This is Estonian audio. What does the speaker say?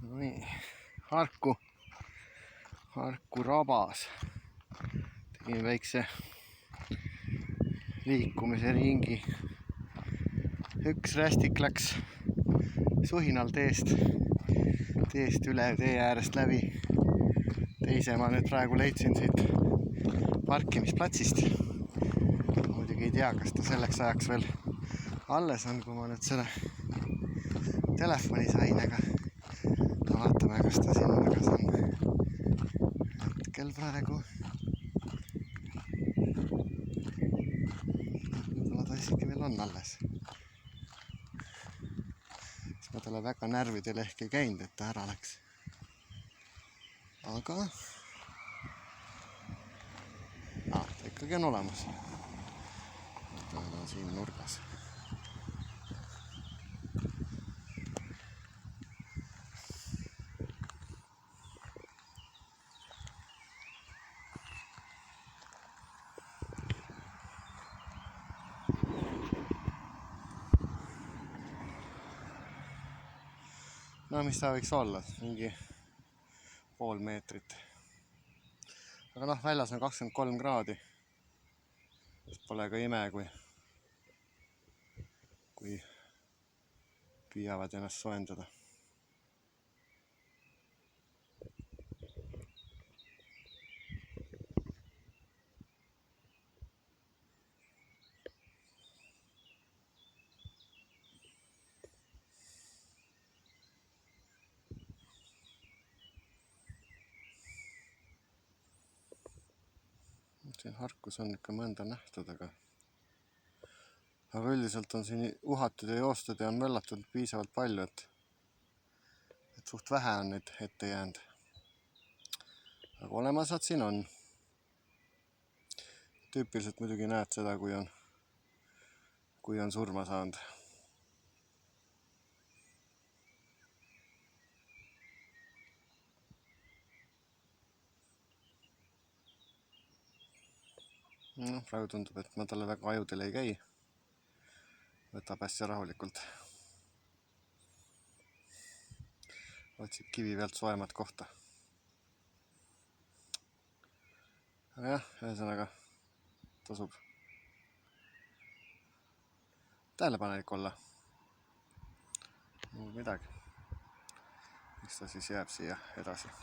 Nii, Harku rabas. Tegin väikse liikumise ringi. Üks rästik läks suhinal teest üle, tee äärest läbi. Teise ma nüüd praegu leidsin siit parkimisplatsist. Muidugi ei tea, kas ta selleks ajaks veel alles on, kui ma nüüd selle telefoni sain, aga vaatame, kas ta siin nurgas on. Hetkel praegu võib-olla ta isegi veel on alles. Siis ma talle väga närvidele ehk ei käinud, et ta ära läks. Aga ta ikkagi on olemas. Ta on siin nurgas. No mis ta võiks olla, mingi pool meetrit. Aga noh, väljas on 23 kraadi. Pole ka ime, kui püüavad ennast soojendada. Siin Harkus on ikka mõnda nähtud, aga üldiselt on siin uhatud ja joostud ja on möllatud piisavalt palju, et suht vähe on neid ette jäänud. Aga olemas nad siin on. Tüüpiliselt muidugi näed seda, kui on surma saanud. No, praegu tundub, et ma talle väga ajudele ei käi. Võtab hästi rahulikult. Otsib kivi pealt soojemat kohta. Aga jah, ühesõnaga tasub tähelepanelik olla. Midagi. Miks ta siis jääb siia edasi?